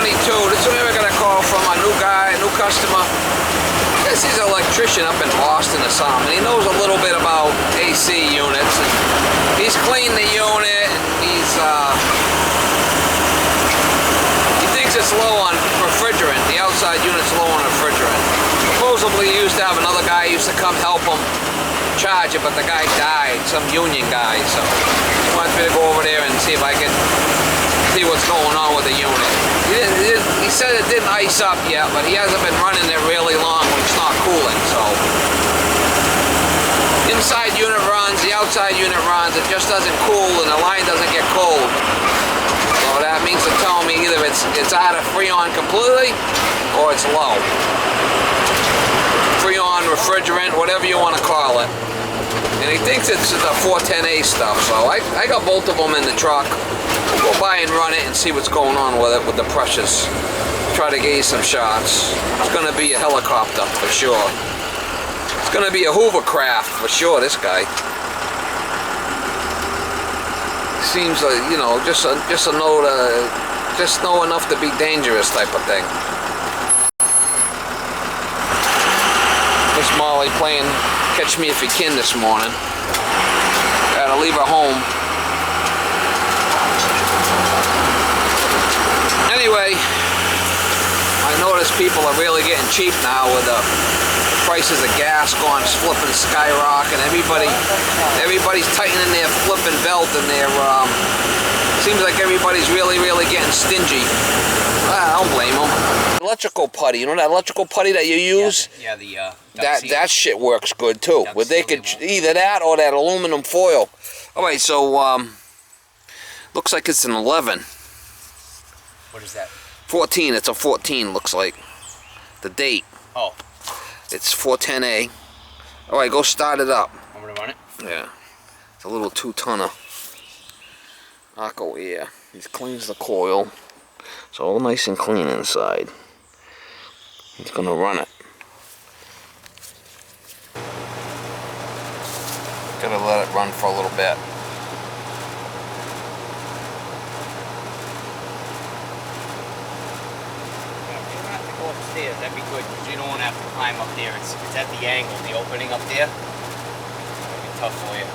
funny too. This is where I got a call from a new guy, a new customer. I guess he's an electrician up in Boston or something. He knows a little bit about AC units. And he's cleaned the unit. And he thinks it's low on refrigerant. The outside unit's low on refrigerant. Supposedly he used to have another guy who used to come help him charge it, but the guy died, some union guy. So he wants me to go over there and see if I can see what's going on with the unit. He said it didn't ice up yet, but he hasn't been running it really long when it's not cooling. So inside unit runs, the outside unit runs, it just doesn't cool and the line doesn't get cold. So that means to tell me either it's out of Freon completely or it's low. Freon, refrigerant, whatever you want to call it. And he thinks it's the 410A stuff, so I got both of them in the truck. We'll go by and run it and see what's going on with it, with the pressures. Try to get you some shots. It's going to be a helicopter for sure. It's going to be a hovercraft for sure, this guy. Seems like, you know, just know enough to be dangerous type of thing. Miss Molly playing Catch Me If You Can this morning. Gotta leave her home. Anyway, I notice people are really getting cheap now with the prices of gas going flipping skyrocket. Everybody's tightening their flipping belt and their seems like everybody's really getting stingy. I don't blame them. Electrical putty, you know that electrical putty that you use? Yeah, that shit works good too. Where they could either that or that aluminum foil. All right, so looks like it's an 11. What is that? 14. It's a 14. Looks like the date. Oh. It's 410A. All right, go start it up. I'm gonna run it. Yeah. It's a little 2-tonner. Aqua air. He cleans the coil. It's all nice and clean inside. He's gonna run it. Gotta let it run for a little bit. Upstairs, that'd be good because you don't want to have to climb up there. It's at the angle, the opening up there. It'll be tough for you.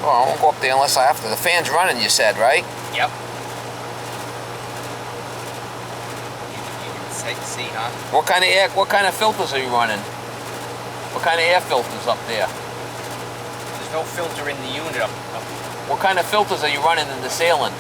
Well, I won't go up there unless I have to. The fan's running, you said, right? Yep. You can see, huh? What kind of filters are you running? What kind of air filters up there? There's no filter in the unit up. What kind of filters are you running in the ceiling?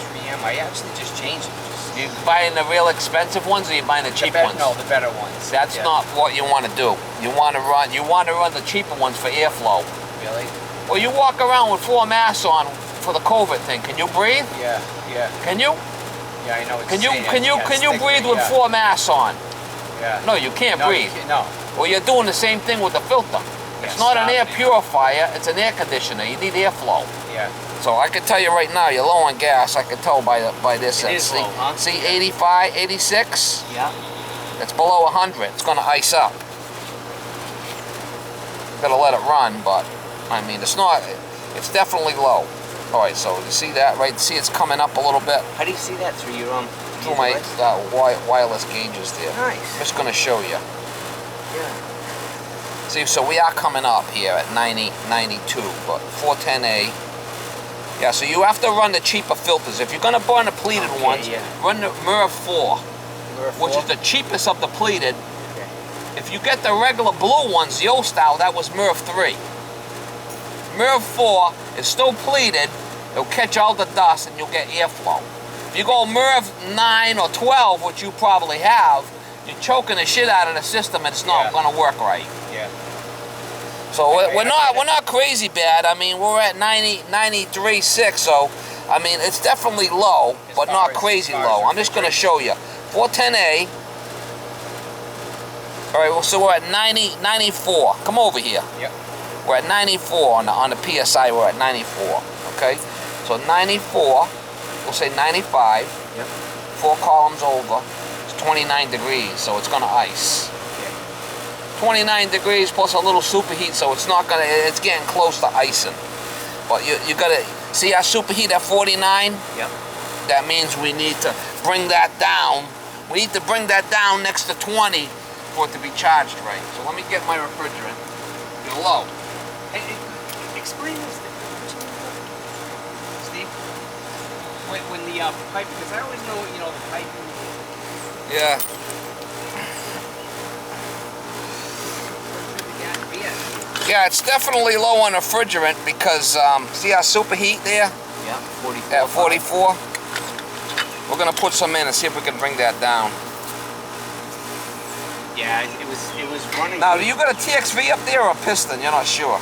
3M. I actually just changed it. You buying the real expensive ones, or you buying the cheap ones? No, the better ones. That's not what you want to do. You want to run the cheaper ones for airflow. Really? Well, you walk around with 4 masks on for the COVID thing. Can you breathe? Yeah. Can you? Yeah, I know. Can you breathe with 4 masks on? Yeah. No, you can't breathe. No. Well, you're doing the same thing with the filter. It's not an air purifier. It's an air conditioner. You need airflow. Yeah. So I can tell you right now, you're low on gas. I can tell by this. It is low, huh? See 85, 86? Yeah. It's below 100. It's going to ice up. Gotta let it run, but I mean, it's definitely low. All right, so you see that, right? See, it's coming up a little bit. How do you see that through your through my wireless gauges there. Nice. I'm just going to show you. Yeah. See, so we are coming up here at 90, 92, but 410A. Yeah, so you have to run the cheaper filters. If you're going to burn the pleated ones, run the MERV 4, which is the cheapest of the pleated. Okay. If you get the regular blue ones, the old style, that was MERV 3. MERV 4 is still pleated. It'll catch all the dust and you'll get airflow. If you go MERV 9 or 12, which you probably have, you're choking the shit out of the system and it's not going to work right. Yeah. So we're not crazy bad. I mean, we're at 93.6, so I mean it's definitely low, but not crazy low. I'm just going to show you 410A. All right, well, so we're at 94. Come over here. Yep. We're at 94 on the PSI. We're at 94. Okay, so 94. We'll say 95. Yep. 4 columns over. It's 29 degrees, so it's going to ice. 29 degrees plus a little superheat, so it's not gonna. It's getting close to icing. But you gotta see our superheat at 49. Yep. that means we need to bring that down. We need to bring that down next to 20 for it to be charged right. So let me get my refrigerant. You're low. Hey, explain this thing. Steve? When the pipe, because I always know, you know, the pipe. Yeah. Yeah, it's definitely low on refrigerant because, see our superheat there? Yeah, 44. At 44. We're gonna put some in and see if we can bring that down. Yeah, it was running. Now, do you got a TXV up there or a piston? You're not sure.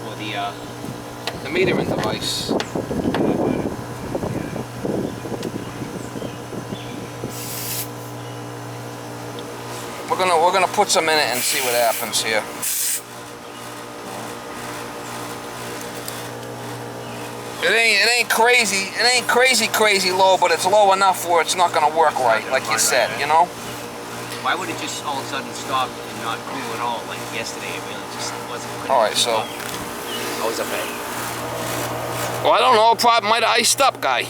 For the metering device. We're gonna put some in it and see what happens here. It ain't crazy low, but it's low enough where it's not gonna work right, like you said, you know? Why would it just all of a sudden stop and not cool at all? Like yesterday, it really just wasn't. Alright, so. I was up at. Well, I don't know, probably might have iced up, guy.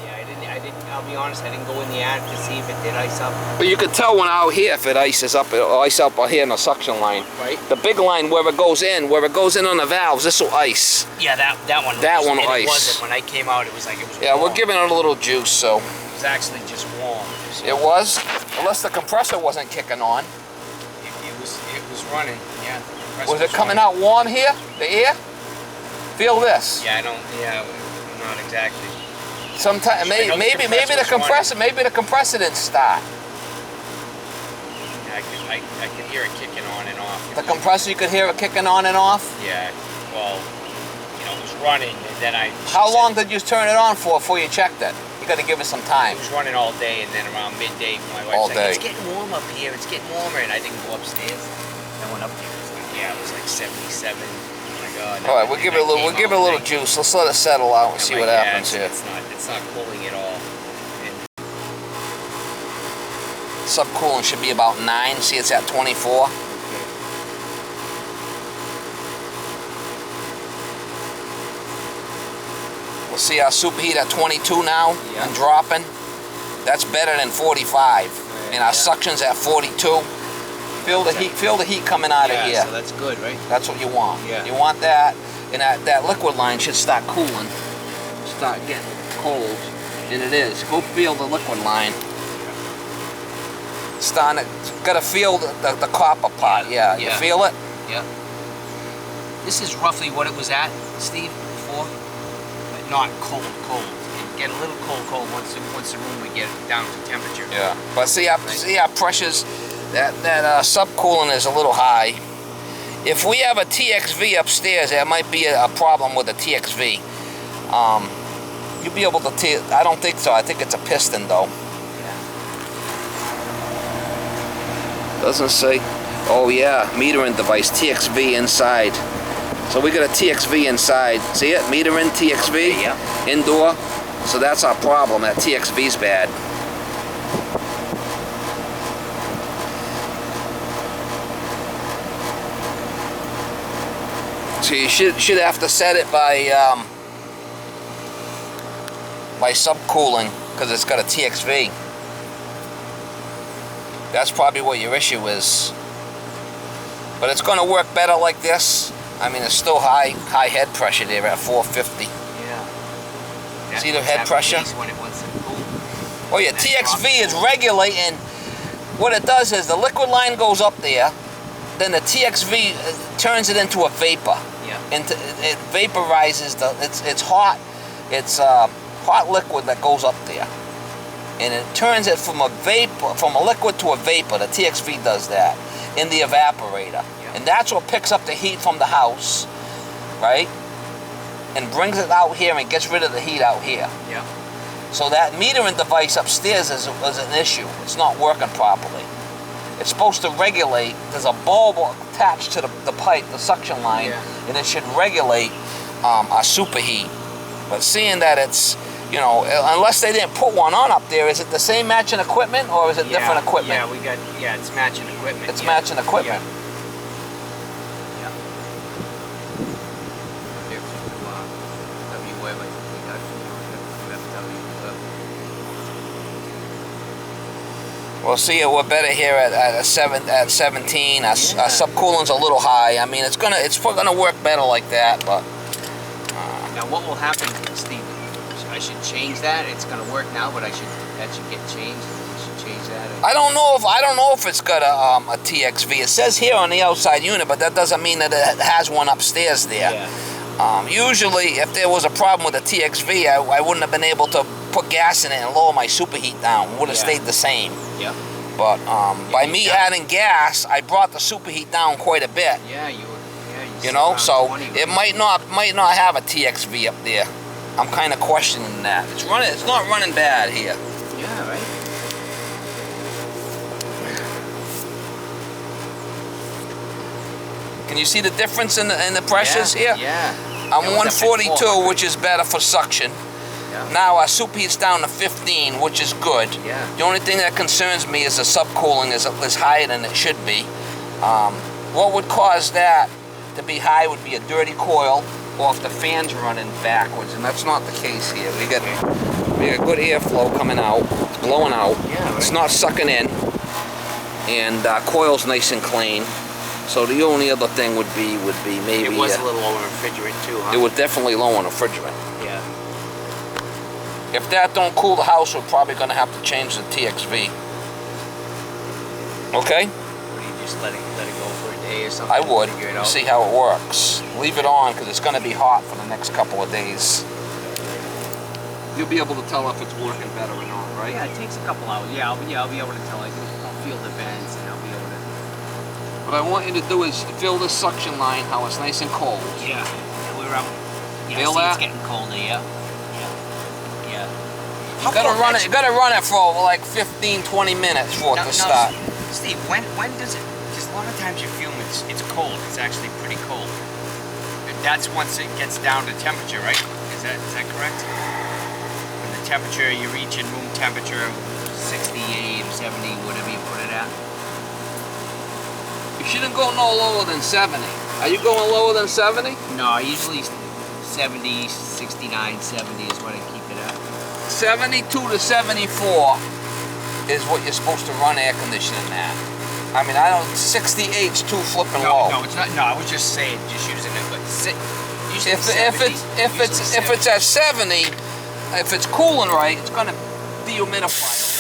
Yeah, I didn't, I'll be honest, I didn't go in the attic to see if it did ice up. But you can tell when out here if it ices up, it'll ice up here in the suction line. Right. The big line where it goes in on the valves, this will ice. Yeah, that one. That one will ice. ice. It wasn't. When I came out, it was like it was. Yeah, warm. we're giving it a little juice, so. It was actually just warm. So It was? Unless the compressor wasn't kicking on. It was running. Yeah. The compressor Was it coming running. out warm here? The air? Feel this. Yeah, I don't. Yeah, not exactly. Sometimes maybe the compressor didn't start. Yeah, I could hear it kicking on and off. The compressor, you could hear it kicking on and off? Yeah, well, you know, it was running and then How long did you turn it on for before you checked it? You got to give it some time. It was running all day, and then around midday, my All wife's day. like, it's getting warm up here, it's getting warmer, and I didn't go upstairs. I went up there, it was like, yeah, it was like 77. Oh my God. All right, we'll give it a little juice. Let's let it settle out and see what happens here. It's not cooling at all. And Subcooling should be about 9. See, it's at 24. We'll see our superheat at 22 now and dropping. That's better than 45. And our suction's at 42. Feel the heat coming out of here. So that's good, right? That's what you want. Yeah. You want that, and that liquid line should start cooling, start getting cold, and it is. Go feel the liquid line. Starting to, gotta feel the copper part. Yeah, you feel it? Yeah. This is roughly what it was at, Steve, before, but not cold. It get a little cold once the room would get down to temperature. Yeah. But see our pressures. That subcooling is a little high. If we have a TXV upstairs, there might be a problem with the TXV. You'll be able to I don't think so. I think it's a piston though. Doesn't say. Oh yeah, metering device, TXV inside. So we got a TXV inside. See it? Meter in TXV. Okay, yeah. Indoor. So that's our problem. That TXV's bad. So you should have to set it by subcooling because it's got a TXV. That's probably what your issue is. But it's going to work better like this. I mean, it's still high head pressure there at 450. Yeah. See the head pressure? When it wants to cool. Oh yeah, TXV is regulating. What it does is the liquid line goes up there, then the TXV turns it into a vapor. Yeah. It vaporizes it's hot. It's hot liquid that goes up there, and it turns it from a liquid to a vapor. The TXV does that in the evaporator, yeah. And that's what picks up the heat from the house, right? And brings it out here and gets rid of the heat out here. Yeah. So that metering device upstairs is an issue. It's not working properly. It's supposed to regulate. There's a bulb attached to the pipe, the suction line, and it should regulate our superheat. But seeing that it's, you know, unless they didn't put one on up there, is it the same matching equipment or is it different equipment? Yeah, it's matching equipment. It's matching equipment. Yeah. see we're better here at 17. Our subcooling's a little high. I mean, it's gonna work better like that, but. Now what will happen, Steve? I should change that. It's gonna work now, but that should get changed. I should change that. I don't know if it's got a TXV. It says here on the outside unit, but that doesn't mean that it has one upstairs there. Yeah. Usually, if there was a problem with a TXV, I wouldn't have been able to put gas in it and lower my superheat down. It would have stayed the same. Yeah. But by me adding gas, I brought the superheat down quite a bit. Yeah, you know, so it might not have a TXV up there. I'm kind of questioning that. It's not running bad here. Yeah, right. Can you see the difference in the pressures here? Yeah. I'm 142, which is better for suction. Yeah. Now our superheat's down to 15, which is good. Yeah. The only thing that concerns me is the subcooling is higher than it should be. What would cause that to be high would be a dirty coil, or if the fan's running backwards, and that's not the case here. We got good airflow coming out, it's blowing out. Yeah, right. It's not sucking in, and coil's nice and clean. So the only other thing would be maybe it was a little lower refrigerant too, huh? It would definitely lower refrigerant. Yeah. If that don't cool the house, we're probably going to have to change the TXV. Okay? Or you just let it go for a day or something? I would. Figure it out? See how it works. Leave it on because it's going to be hot for the next couple of days. You'll be able to tell if it's working better or not, right? Yeah, it takes a couple hours. Yeah, I'll be able to tell. I'll feel the vents and I'll be able to. What I want you to do is fill this suction line how it's nice and cold. Yeah. And we're up. Yeah, Feel see, that? it's getting colder. Yeah. Yeah. You gotta run it for like 15, 20 minutes for it to start. Steve, when does it? Because a lot of times you feel it's cold. It's actually pretty cold. That's once it gets down to temperature, right? Is that correct? When the temperature you reach in room temperature, 68 or 70, whatever you put it at. You shouldn't go no lower than 70. Are you going lower than 70? No, usually 70, 69, 70 is what I keep it at. 72 to 74 is what you're supposed to run air conditioning at. I mean, 68's too flipping low. No, it's not. No, I was just saying, just using it. But if it's at 70, if it's cooling right, it's gonna dehumidify.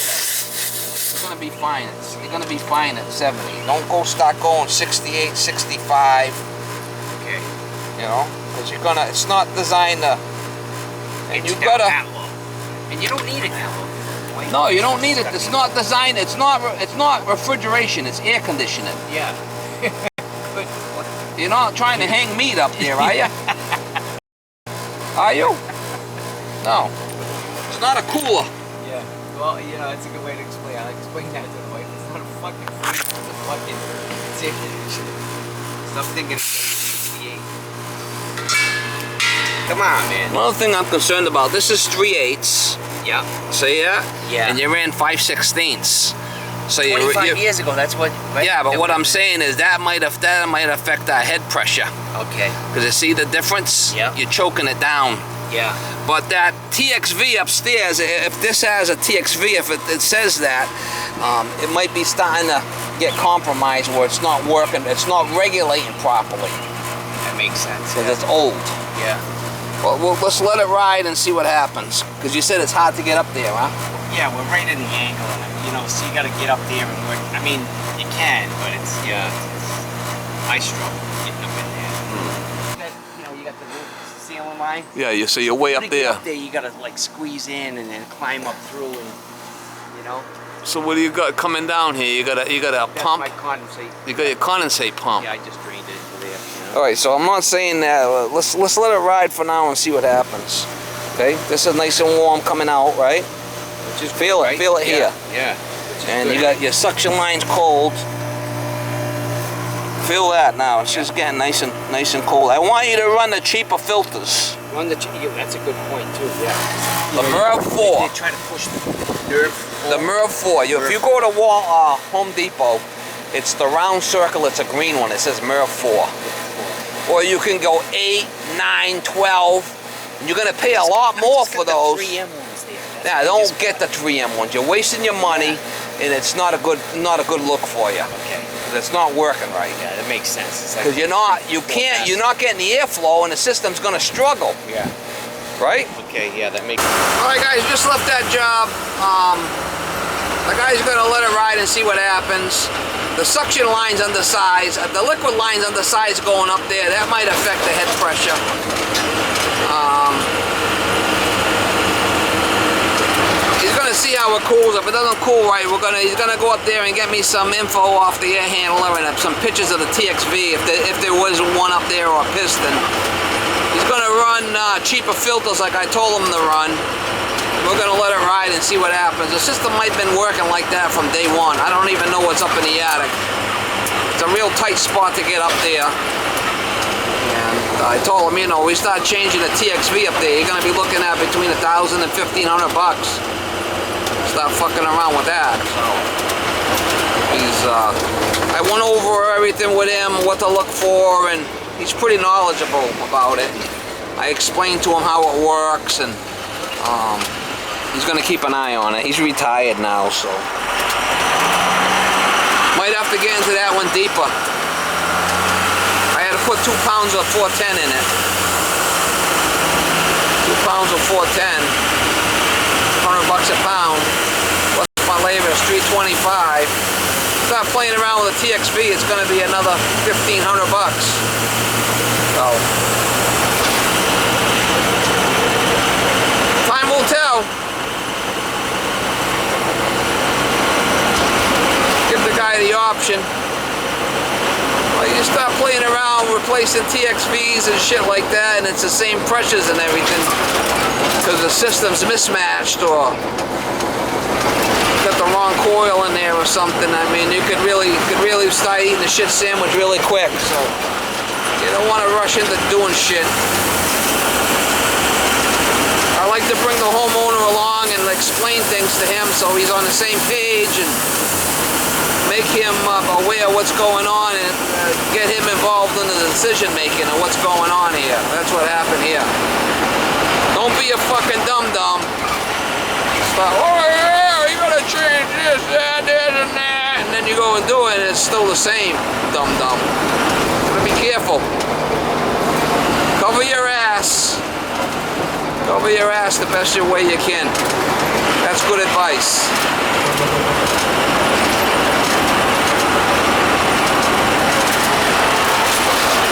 It's gonna be fine. You're gonna be fine at 70. Don't start going 68, 65. Okay. You know, because it's not designed to. And it's you gotta. That low. And you don't need it that low. No, you don't need it. It's not designed. It's not refrigeration. It's air conditioning. Yeah. Good. You're not trying to hang meat up there, are you? Are you? No. It's not a cooler. Yeah. Well, it's a good way to explain. I explain that to the wife. It's not a fucking freezer. It's a fucking air conditioner. So I'm thinking it's 68. Come on, man. Another thing I'm concerned about. This is 3/8. Yeah. See that? Yeah. And you ran 5/16. So 25 years ago, that's what. Right? Yeah, but what I'm saying is that might affect our head pressure. Okay. Because you see the difference? Yeah. You're choking it down. Yeah. But that TXV upstairs, if this has a TXV, if it says that, it might be starting to get compromised where it's not working, it's not regulating properly. That makes sense. Because it's old. Yeah. Well, let's let it ride and see what happens. Because you said it's hard to get up there, huh? Yeah, we're right in the angle, so you got to get up there and work. I mean, you can, but I struggle getting up in there. You got the roof ceiling line. Yeah, so you're way up there. Up there, you got to like squeeze in and then climb up through, and So what do you got coming down here? You got a That's pump. my condensate. You got your condensate pump. Yeah, I just drained it into there. All right, so I'm not saying that. Let's let it ride for now and see what happens. Okay, this is nice and warm coming out, right? Just feel it here. Yeah. And you got your suction lines cold. Feel that now. It's just getting nice and cold. I want you to run the cheaper filters. That's a good point too. Yeah. The MERV 4. They try to push the nerve. The MERV 4. If you go to Home Depot, it's the round circle. It's a green one. It says MERV 4. Or you can go 8, 9, 12. And you're gonna pay a lot more for those. 3M ones there. Yeah, don't get the 3M ones. You're wasting your money. and it's not a good look for you. Okay. It's not working right. Yeah, that makes sense. Because you're not getting the airflow, and the system's going to struggle. Yeah. Right? Okay. Yeah, that makes. All right, guys, just left that job. The guy's going to let it ride and see what happens. The suction line's undersized. The liquid line's undersized going up there. That might affect the head pressure. He's going to see how it cools. If it doesn't cool right, he's going to go up there and get me some info off the air handler and some pictures of the TXV if there was one up there or a piston. He's going to run cheaper filters like I told him to run. We're going to let it ride and see what happens. The system might have been working like that from day one. I don't even know what's up in the attic. It's a real tight spot to get up there. And I told him, you know, we start changing the TXV up there, you're going to be looking at between $1,000 and $1,500 bucks. Stop fucking around with that. So I went over everything with him, what to look for, and he's pretty knowledgeable about it. I explained to him how it works, and he's going to keep an eye on it. He's retired now, so might have to get into that one deeper. I had to put 2 pounds of 410 in it. 2 pounds of 410, $100 a pound. Plus my labor is $325. Start playing around with a TXV, it's going to be another $1,500 bucks. So time will tell. Give the guy the option. Well, you start playing around replacing TXVs and shit like that, and it's the same pressures and everything because the system's mismatched or got the wrong coil in there or something. I mean, you could really start eating the shit sandwich really quick. So you don't want to rush into doing shit. I like to bring the homeowner along and explain things to him so he's on the same page and make him aware of what's going on and get him involved in the decision making of what's going on here. That's what happened here. Don't be a fucking dum-dum. Start, oh yeah, you gotta change this, that, and that. And then you go and do it and it's still the same dum-dum. Gotta be careful. Cover your ass. Cover your ass the best way you can. That's good advice.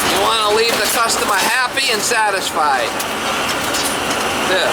You want to leave the customer happy and satisfied. Yeah.